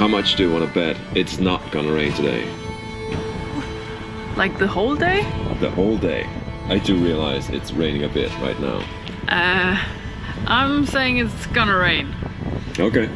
How much do you want to bet it's not gonna rain today? Like the whole day? The whole day. I do realize it's raining a bit right now. I'm saying it's gonna rain. Okay.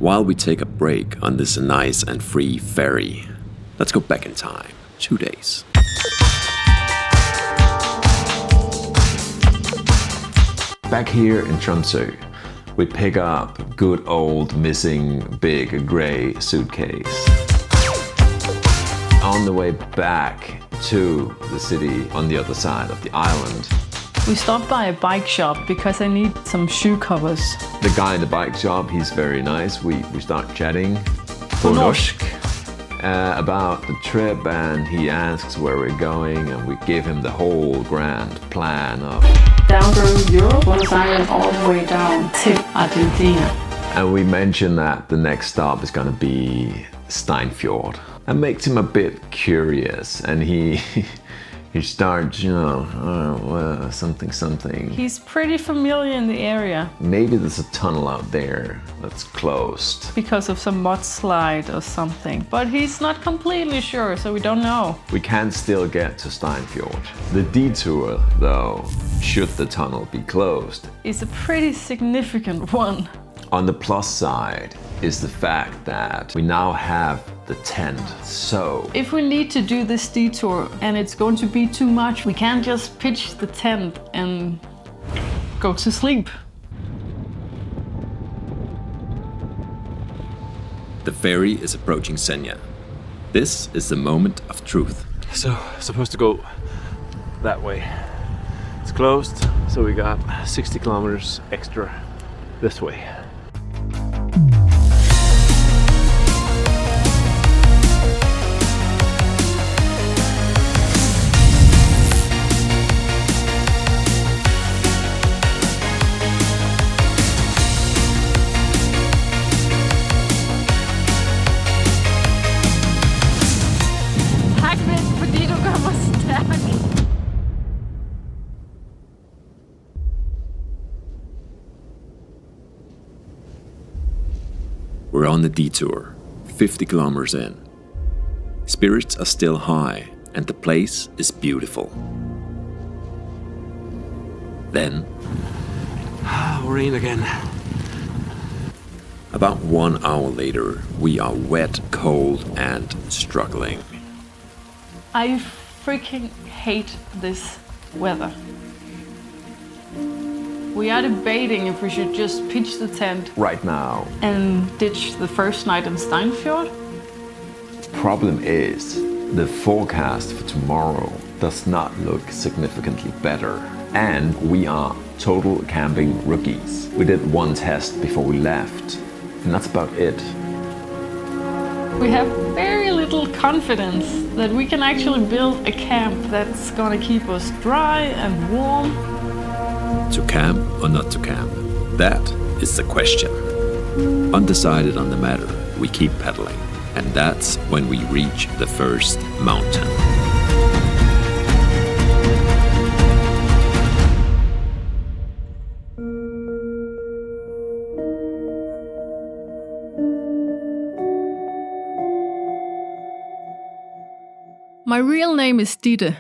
While we take a break on this nice and free ferry, let's go back in time, 2 days. Back here in Tromsø, we pick up good old missing big grey suitcase. On the way back to the city on the other side of the island, We stopped by a bike shop because I need some shoe covers. the guy in the bike shop, he's very nice. We start chatting På norsk. About the trip, and he asks where we're going, and we give him the whole grand plan of, Down through Europe, Buenos Aires, all the way down to Argentina. and we mention that the next stop is gonna be Steinfjord. That makes him a bit curious, and he he starts, something. He's pretty familiar in the area Maybe there's a tunnel out there that's closed. because of some mudslide or something. But he's not completely sure, so we don't know. We can still get to Steinfjord. The detour, though, should the tunnel be closed. It's a pretty significant one. On the plus side is the fact that we now have the tent. So If we need to do this detour and it's going to be too much, we can't just pitch the tent and go to sleep. The ferry is approaching Senja. This is the moment of truth. So, supposed to go that way. It's closed, so we got 60 kilometers extra this way. Tak lidt, fordi du gør mig stærk. We're on the detour, 50 kilometers in. Spirits are still high, and the place is beautiful. Then, Rain again. about 1 hour later, we are wet, cold, and struggling. I freaking hate this weather. We are debating if we should just pitch the tent right now, and ditch the first night in Steinfjord. problem is the forecast for tomorrow does not look significantly better. And we are total camping rookies. We did one test before we left, and that's about it. We have very little confidence that we can actually build a camp that's gonna keep us dry and warm. To camp or not to camp? That is the question. Undecided on the matter, we keep pedaling. And that's when we reach the first mountain. My real name is Ditte,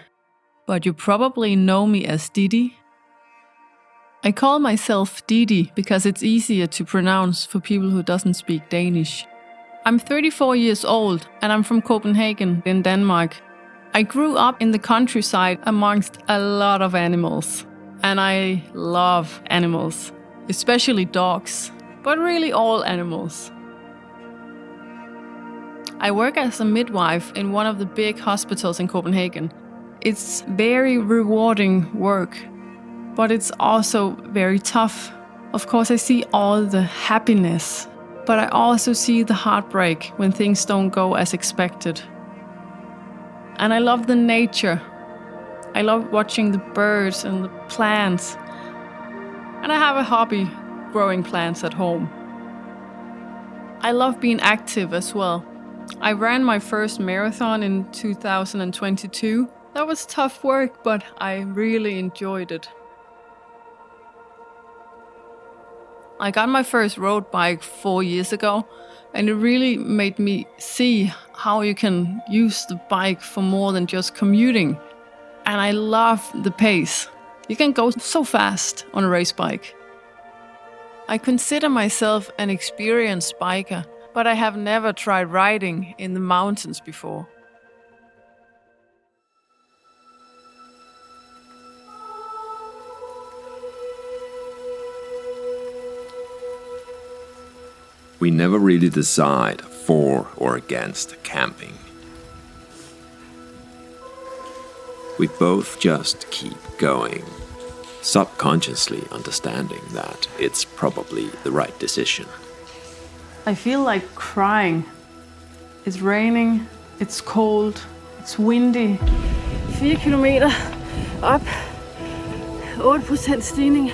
but you probably know me as Didi. I call myself Didi because it's easier to pronounce for people who doesn't speak Danish. I'm 34 years old and I'm from Copenhagen in Denmark. I grew up in the countryside amongst a lot of animals. And I love animals, especially dogs, but really all animals. I work as a midwife in one of the big hospitals in Copenhagen. It's very rewarding work, but it's also very tough. Of course, I see all the happiness, but I also see the heartbreak when things don't go as expected. And I love the nature. I love watching the birds and the plants. And I have a hobby growing plants at home. I love being active as well. I ran my first marathon in 2022. That was tough work, but I really enjoyed it. I got my first road bike 4 years ago, and it really made me see how you can use the bike for more than just commuting. And I love the pace. You can go so fast on a race bike. I consider myself an experienced biker, but I have never tried riding in the mountains before. We never really decide for or against camping. We both just keep going, subconsciously understanding that it's probably the right decision. I feel like crying. It's raining, it's cold, it's windy. 4 kilometer op, 8% stigning.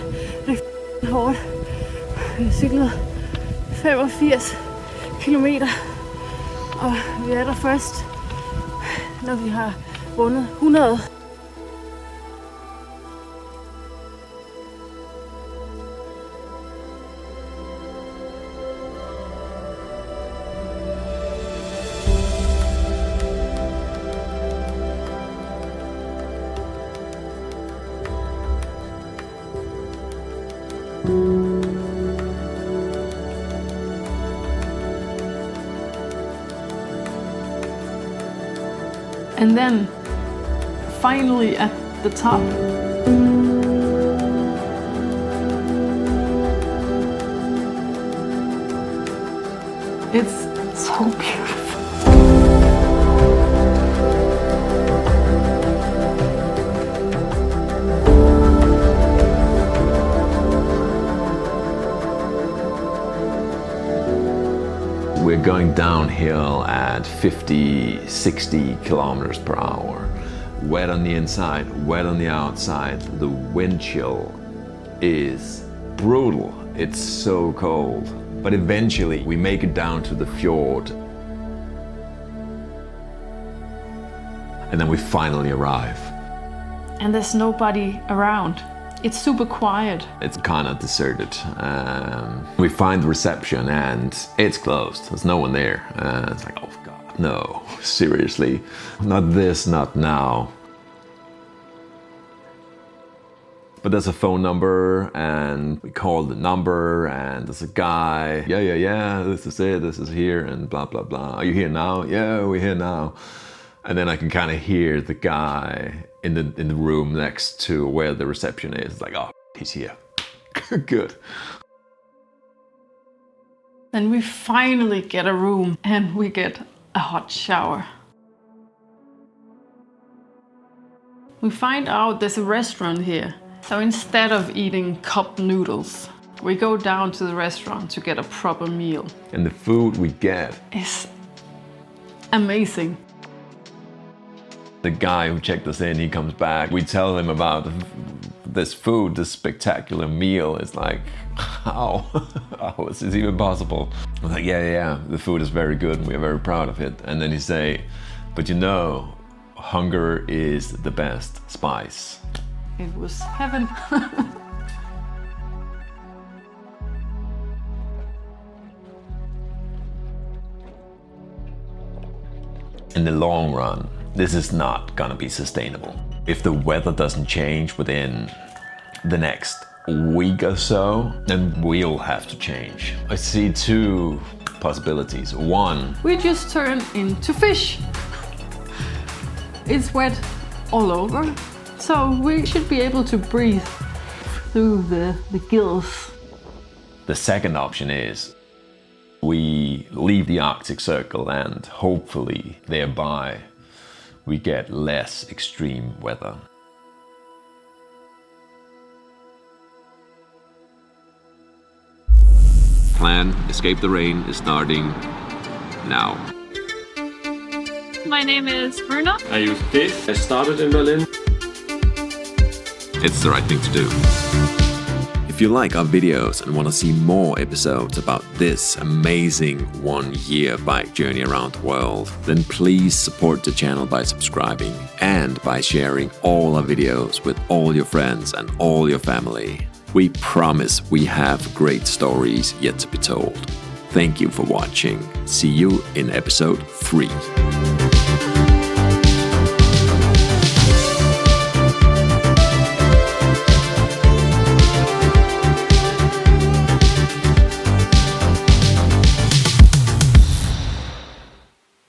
Det er hårdt. Vi har cyklet 85 kilometer, og vi er der først, når vi har rundet 100. And then, finally at the top, it's so beautiful. We're going downhill at 50, 60 kilometers per hour. Wet on the inside, wet on the outside. The wind chill is brutal. It's so cold. But eventually we make it down to the fjord. And then we finally arrive. And there's nobody around. It's super quiet. It's kind of deserted. We find reception and it's closed. There's no one there. It's like, oh God, no, seriously. Not this, not now. But there's a phone number and we call the number and there's a guy. Yeah, this is it, this is here and blah, blah, blah. Are you here now? Yeah, we're here now. And then I can kind of hear the guy in the room next to where the reception is. It's like, oh, he's here. Good. Then we finally get a room and we get a hot shower. We find out there's a restaurant here. So instead of eating cup noodles, we go down to the restaurant to get a proper meal. And the food we get is amazing. The guy who checked us in, he comes back. We tell him about this food, this spectacular meal. It's like, how? How is this even possible? I'm like, yeah, the food is very good and we're very proud of it. And then he say, but you know, hunger is the best spice. It was heaven. In the long run, this is not gonna be sustainable. If the weather doesn't change within the next week or so, then we'll have to change. I see two possibilities. One, we just turn into fish. It's wet all over, so we should be able to breathe through the gills. The second option is we leave the Arctic Circle and hopefully thereby we get less extreme weather. Plan Escape the Rain is starting now. my name is Bruno. I use this. I started in Berlin. It's the right thing to do. If you like our videos and want to see more episodes about this amazing 1-year bike journey around the world, then please support the channel by subscribing and by sharing all our videos with all your friends and all your family. We promise we have great stories yet to be told. Thank you for watching. See you in episode 3.